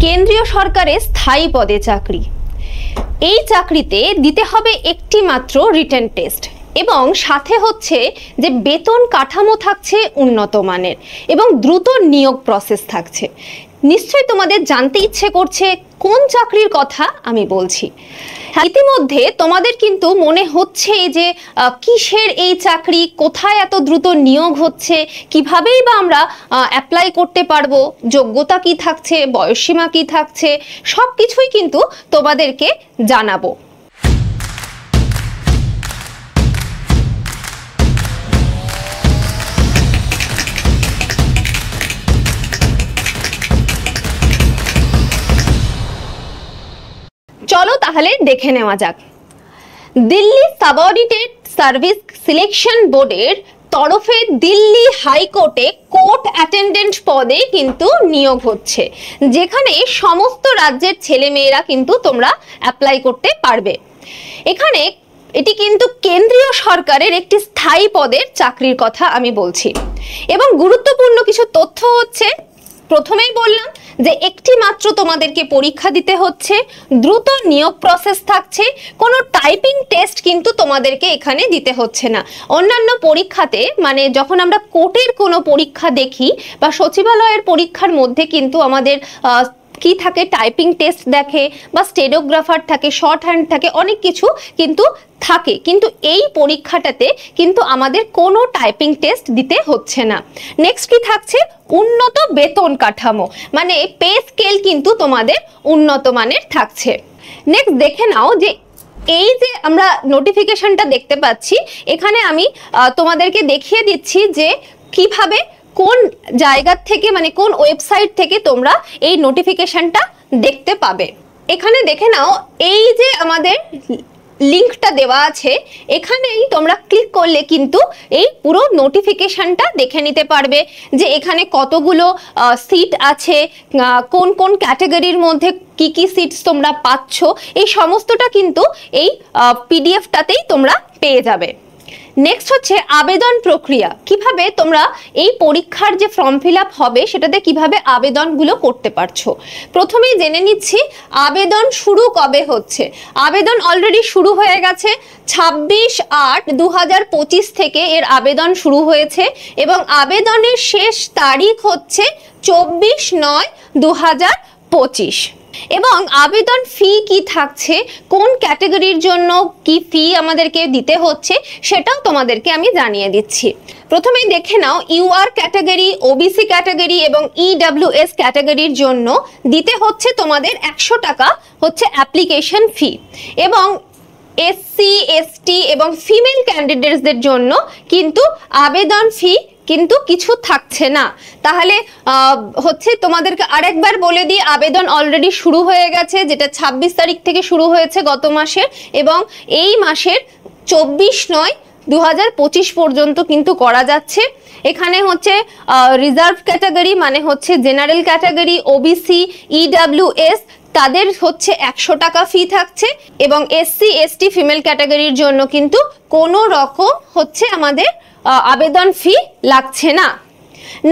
কেন্দ্রীয় সরকারের স্থায়ী পদে চাকরি। এই চাকরিতে দিতে হবে একটি মাত্র রিটেন টেস্ট এবং সাথে হচ্ছে যে বেতন কাঠামো থাকছে উন্নত মানের এবং দ্রুত নিয়োগ প্রসেস থাকছে। নিশ্চয়ই তোমাদের জানতে ইচ্ছে করছে কোন চাকরির কথা আমি বলছি। ইতিমধ্যে তোমাদের কিন্তু মনে হচ্ছে যে কিসের এই চাকরি, কোথায় এত দ্রুত নিয়োগ হচ্ছে, কিভাবেই বা আমরা অ্যাপ্লাই করতে পারবো, যোগ্যতা কি থাকছে, বয়সসীমা কি থাকছে, সব কিছুই কিন্তু তোমাদেরকে জানাবো। চলো তাহলে দেখে নেওয়া যাক। দিল্লি সাবঅর্ডিনেট সার্ভিস সিলেকশন বোর্ডের তরফে দিল্লি হাইকোর্টে কোর্ট অ্যাটেন্ডেন্ট পদে কিন্তু নিয়োগ হচ্ছে, যেখানে সমস্ত রাজ্যের ছেলেমেয়েরা কিন্তু তোমরা অ্যাপ্লাই করতে পারবে। এখানে এটি কিন্তু কেন্দ্রীয় সরকারের একটি স্থায়ী পদের চাকরির কথা আমি বলছি এবং গুরুত্বপূর্ণ কিছু তথ্য হচ্ছে, প্রথমেই বললাম যে একটি মাত্র তোমাদেরকে পরীক্ষা দিতে হচ্ছে, দ্রুত নিয়োগ প্রসেস থাকছে, কোনো টাইপিং টেস্ট কিন্তু তোমাদেরকে এখানে দিতে হচ্ছে না। অন্যান্য পরীক্ষাতে মানে যখন আমরা কোর্টের কোনো পরীক্ষা দেখি বা সচিবালয়ের পরীক্ষার মধ্যে কিন্তু আমাদের কি থাকে, টাইপিং টেস্ট দেখে বা স্টেনোগ্রাফার থাকে, শর্ট হ্যান্ড থাকে, অনেক কিছু কিন্তু থাকে, কিন্তু এই পরীক্ষাটাতে কিন্তু আমাদের কোনো টাইপিং টেস্ট দিতে হচ্ছে না। নেক্সট কি থাকছে, উন্নত বেতন কাঠামো, মানে পে স্কেল কিন্তু তোমাদের উন্নত মানের থাকছে। নেক্সট দেখে নাও যে এই যে আমরা নোটিফিকেশনটা দেখতে পাচ্ছি, এখানে আমি তোমাদেরকে দেখিয়ে দিচ্ছি যে কিভাবে কোন জায়গা থেকে মানে কোন ওয়েবসাইট থেকে তোমরা এই নোটিফিকেশনটা দেখতে পাবে। এখানে দেখে নাও এই যে আমাদের লিংকটা দেওয়া আছে, এখানেই তোমরা ক্লিক করলে কিন্তু এই পুরো নোটিফিকেশনটা দেখে নিতে পারবে যে এখানে কতগুলো সিট আছে, কোন কোন ক্যাটাগরির মধ্যে কি কি সিটস তোমরা পাচ্ছ, এই সমস্তটা কিন্তু এই পিডিএফটাতেই তোমরা পেয়ে যাবে। নেক্সট হচ্ছে আবেদন প্রক্রিয়া, কিভাবে তোমরা এই পরীক্ষার যে ফর্ম ফিল আপ হবে সেটাতে কিভাবে আবেদনগুলো করতে পারছো। প্রথমেই জেনে নিচ্ছি আবেদন শুরু কবে হচ্ছে। আবেদন অলরেডি শুরু হয়ে গেছে, 26/8/2025 থেকে এর আবেদন শুরু হয়েছে এবং আবেদনের শেষ তারিখ হচ্ছে 24/9/2025। এবং আবেদন ফি কি থাকছে, কোন ক্যাটাগরির জন্য কি ফি আমাদেরকে দিতে হচ্ছে সেটাও তোমাদেরকে আমি জানিয়ে দিচ্ছি। প্রথমেই দেখে নাও ইউআর ক্যাটাগরি, ওবিসি ক্যাটাগরি এবং ইডব্লিউএস ক্যাটাগরির জন্য দিতে হচ্ছে তোমাদের 100 টাকা হচ্ছে অ্যাপ্লিকেশন ফি এবং এসসি এসটি এবং ফিমেল ক্যান্ডিডেটসদের জন্য কিন্তু আবেদন ফি কিন্তু কিছু থাকছে না। তাহলে হচ্ছে তোমাদেরকে আরেকবার বলে দিই, আবেদন অলরেডি শুরু হয়ে গেছে, যেটা 26 তারিখ থেকে শুরু হয়েছে গত মাসের এবং এই মাসের 24/9/2025 পর্যন্ত কিন্তু করা যাচ্ছে। এখানে হচ্ছে রিজার্ভ ক্যাটাগরি মানে হচ্ছে জেনারেল ক্যাটাগরি, ওবিসি, ইডব্লিউএস তাদের হচ্ছে 100 টাকা ফি থাকছে এবং এসসি এসটি ফিমেল ক্যাটাগরির জন্য কিন্তু কোনো রকম হচ্ছে আমাদের আবেদন ফি লাগছে না।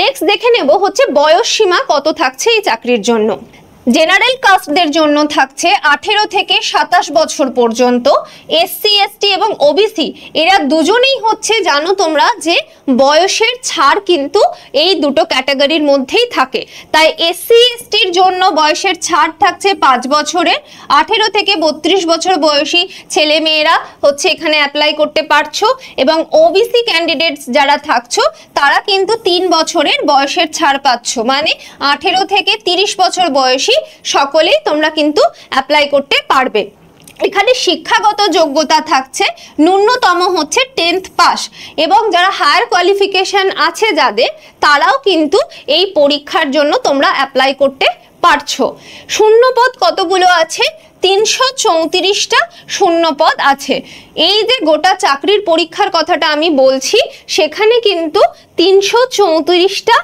নেক্সট দেখে নেব হচ্ছে বয়স সীমা কত থাকছে এই চাকরির জন্য। জেনারেল কাস্টদের জন্য থাকছে 18 থেকে 27 বছর পর্যন্ত। এসসি এসটি এবং ওবিসি এরা দুজনেই হচ্ছে জানো তোমরা যে বয়সের ছাড় কিন্তু এই দুটো ক্যাটাগরির মধ্যেই থাকে, তাই এসসি এসটির জন্য বয়সের ছাড় থাকছে 5 বছরের। 18 থেকে 32 বছর বয়সী ছেলে মেয়েরা হচ্ছে এখানে অ্যাপ্লাই করতে পারছো এবং ওবিসি ক্যান্ডিডেটস যারা থাকছো তারা কিন্তু 3 বছরের বয়সের ছাড় পাচ্ছ, মানে 18 থেকে 30 বছর বয়সী সকলেই তোমরা কিন্তু অ্যাপ্লাই করতে পারবে। এখানে শিক্ষাগত যোগ্যতা থাকছে ন্যূনতম হচ্ছে 10th পাস এবং যারা হায়ার কোয়ালিফিকেশন আছে যাদের, তারাও কিন্তু এই পরীক্ষার জন্য তোমরা অ্যাপ্লাই করতে পারছো। শূন্যপদ কতগুলো আছে, 334টা শূন্যপদ আছে। এই যে গোটা চাকরির পরীক্ষার কথাটা আমি বলছি, সেখানে কিন্তু 334টা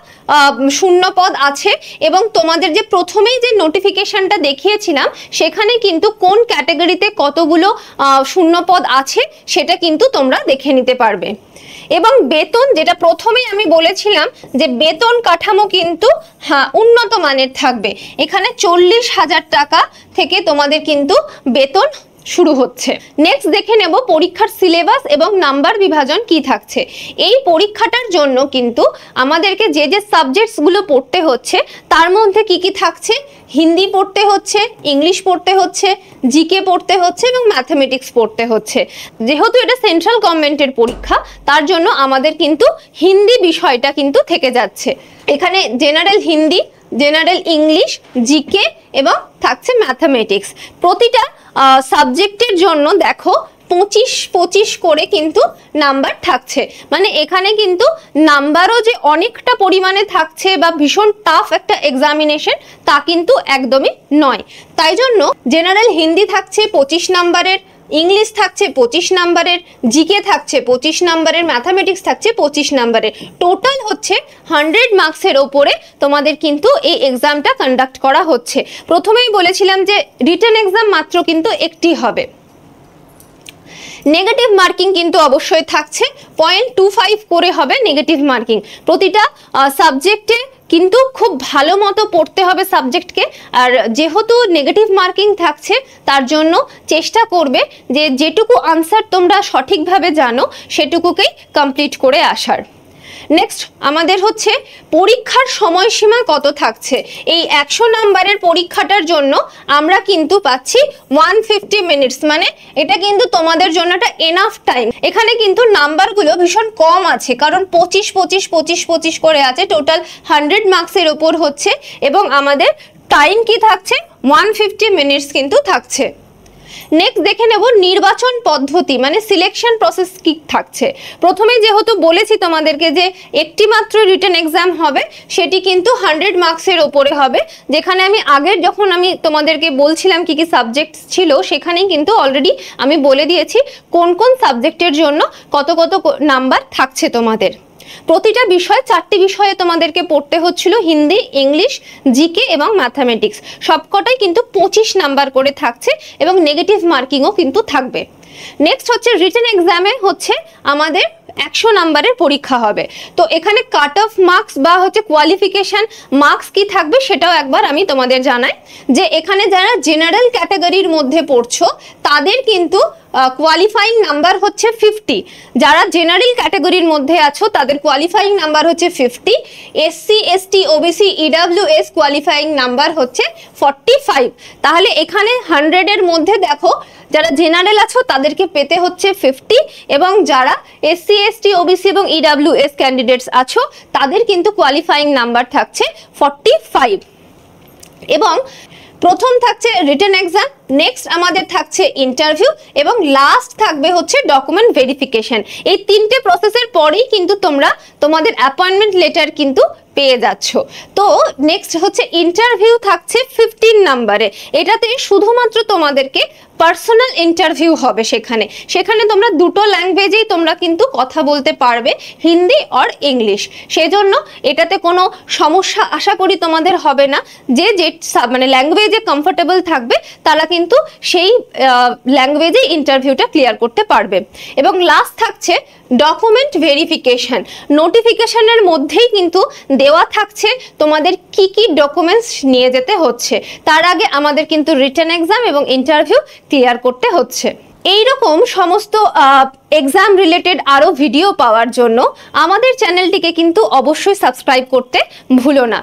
শূন্যপদ আছে। এবং তোমাদের যে প্রথমেই যে নোটিফিকেশনটা দেখিয়েছিলাম, সেখানে কিন্তু কোন ক্যাটাগরিতে কতগুলো শূন্যপদ আছে সেটা কিন্তু তোমরা দেখে নিতে পারবে। এবং বেতন, যেটা প্রথমেই আমি বলেছিলাম যে বেতন কাঠামো কিন্তু উন্নত মানের থাকবে। এখানে 40,000 টাকা থেকে তোমাদের কিন্তু বেতন শুরু হচ্ছে। নেক্সট দেখে নেব পরীক্ষার সিলেবাস এবং নাম্বার বিভাজন কি থাকছে। এই পরীক্ষাটার জন্য কিন্তু আমাদেরকে যে যে সাবজেক্টসগুলো পড়তে হচ্ছে তার মধ্যে কি কি থাকছে, হিন্দি পড়তে হচ্ছে, ইংলিশ পড়তে হচ্ছে, জিকে পড়তে হচ্ছে এবং ম্যাথমেটিক্স পড়তে হচ্ছে। যেহেতু এটা সেন্ট্রাল গভর্নমেন্টের পরীক্ষা, তার জন্য আমাদের কিন্তু হিন্দি বিষয়টা কিন্তু থেকে যাচ্ছে। এখানে general Hindi, general English, GK এবং থাকছে ম্যাথমেটিক্স। প্রতিটা সাবজেক্টের জন্য দেখো 25-25 করে কিন্তু নাম্বার থাকছে। মানে এখানে কিন্তু নাম্বারও যে অনেকটা পরিমাণে থাকছে বা ভীষণ টাফ একটা এক্সামিনেশন তা কিন্তু একদমই নয়। তাই জন্য জেনারেল হিন্দি থাকছে 25 নাম্বারের, ইংলিশ থাকছে 25 নাম্বারের, জিকে থাকছে 25 নাম্বারের, ম্যাথামেটিক্স থাকছে 25 নাম্বারের। টোটাল হচ্ছে 100 মার্কসের ওপরে তোমাদের কিন্তু এই এক্সামটা কন্ডাক্ট করা হচ্ছে। প্রথমেই বলেছিলাম যে রিটেন এক্সাম মাত্র কিন্তু একটি হবে। নেগেটিভ মার্কিং কিন্তু অবশ্যই থাকছে, 0.25 করে হবে নেগেটিভ মার্কিং। প্রতিটা সাবজেক্টে কিন্তু খুব ভালো মতো পড়তে হবে সাবজেক্টকে। আর যেহেতু নেগেটিভ মার্কিং থাকছে, তার জন্য চেষ্টা করবে যে যেটুকু আনসার তোমরা সঠিকভাবে জানো সেটুকুকেই কমপ্লিট করে আসার। নেক্সট আমাদের হচ্ছে পরীক্ষার সময়সীমা কত থাকছে। এই 100 নাম্বারের পরীক্ষাটার জন্য আমরা কিন্তু পাচ্ছি 150 মিনিটস, মানে এটা কিন্তু তোমাদের জন্য একটা এনাফ টাইম। এখানে কিন্তু নাম্বারগুলো ভীষণ কম আছে, কারণ 25-25-25-25 করে আছে, টোটাল 100 মার্কসের ওপর হচ্ছে। এবং আমাদের টাইম কি থাকছে, 150 মিনিটস কিন্তু থাকছে। নেক্সট দেখে নেব নির্বাচন পদ্ধতি, মানে সিলেকশন প্রসেস কি থাকছে। প্রথমে যেহেতু বলেছি তোমাদেরকে যে একটি মাত্র রিটেন এক্সাম হবে, সেটি কিন্তু 100 মার্কসের ওপরে হবে। যেখানে আমি আগের যখন আমি তোমাদেরকে বলছিলাম কি কি সাবজেক্ট ছিল, সেখানেই কিন্তু অলরেডি আমি বলে দিয়েছি কোন কোন সাবজেক্টের জন্য কত কত নাম্বার থাকছে তোমাদের। প্রতিটা বিষয় 4টি বিষয়ে তোমাদেরকে পড়তে হচ্ছিল, হিন্দি, ইংলিশ, জিকে এবং ম্যাথামেটিক্স। সবকটাই কিন্তু 25 নাম্বার করে থাকছে এবং নেগেটিভ মার্কিংও কিন্তু থাকবে। নেক্সট হচ্ছে রিটেন এক্সামে হচ্ছে আমাদের 100 নাম্বারের পরীক্ষা হবে। তো এখানে কাট অফ মার্কস বা হচ্ছে কোয়ালিফিকেশন মার্কস কি থাকবে সেটাও একবার আমি তোমাদের জানাই। যে এখানে যারা জেনারেল ক্যাটাগরির মধ্যে পড়ছো তাদের কিন্তু কোয়ালিফাইং নাম্বার হচ্ছে 50। যারা জেনারেল ক্যাটাগরির মধ্যে আছো তাদের কোয়ালিফাইং নাম্বার হচ্ছে 50। SC, ST, OBC, EWS qualifying number হচ্ছে 45। তাহলে এখানে 100 এর মধ্যে দেখো যারা জেনারেল আছো তাদেরকে পেতে হচ্ছে 50, এবং যারা এসসি, এসটি, ওবিসি এবং ইডাব্লিউএস ক্যান্ডিডেটস আছো তাদের কিন্তু কোয়ালিফাইং নাম্বার থাকছে 45। এবং প্রথম থাকছে রিটেন এক্সাম, নেক্সট আমাদের থাকছে ইন্টারভিউ এবং লাস্ট থাকবে হচ্ছে ডকুমেন্ট ভেরিফিকেশন। এই 3টে প্রসেসের পরেই কিন্তু তোমরা তোমাদের অ্যাপয়েন্টমেন্ট লেটার কিন্তু পেয়ে যাচ্ছ। তো নেক্সট হচ্ছে ইন্টারভিউ থাকছে 15 নাম্বারে। এটাতে শুধুমাত্র তোমাদেরকে পার্সোনাল ইন্টারভিউ হবে। সেখানে তোমরা দুটো ল্যাঙ্গুয়েজেই তোমরা কিন্তু কথা বলতে পারবে, হিন্দি আর ইংলিশ। সেজন্য এটাতে কোনো সমস্যা আশা করি তোমাদের হবে না। যে মানে ল্যাঙ্গুয়েজে কমফোর্টেবল থাকবে তারা কিন্তু সেই ল্যাঙ্গুয়েজে ইন্টারভিউটা ক্লিয়ার করতে পারবে। এবং লাস্ট থাকছে ডকুমেন্ট ভেরিফিকেশন। নোটিফিকেশনের মধ্যেই কিন্তু দেওয়া থাকছে তোমাদের কি কি ডকুমেন্টস নিয়ে যেতে হচ্ছে। তার আগে আমাদের কিন্তু রিটেন এক্সাম এবং ইন্টারভিউ ক্লিয়ার করতে হচ্ছে। এইরকম সমস্ত এক্সাম রিলেটেড আরো ভিডিও পাওয়ার জন্য আমাদের চ্যানেলটিকে কিন্তু অবশ্যই সাবস্ক্রাইব করতে ভুলো না।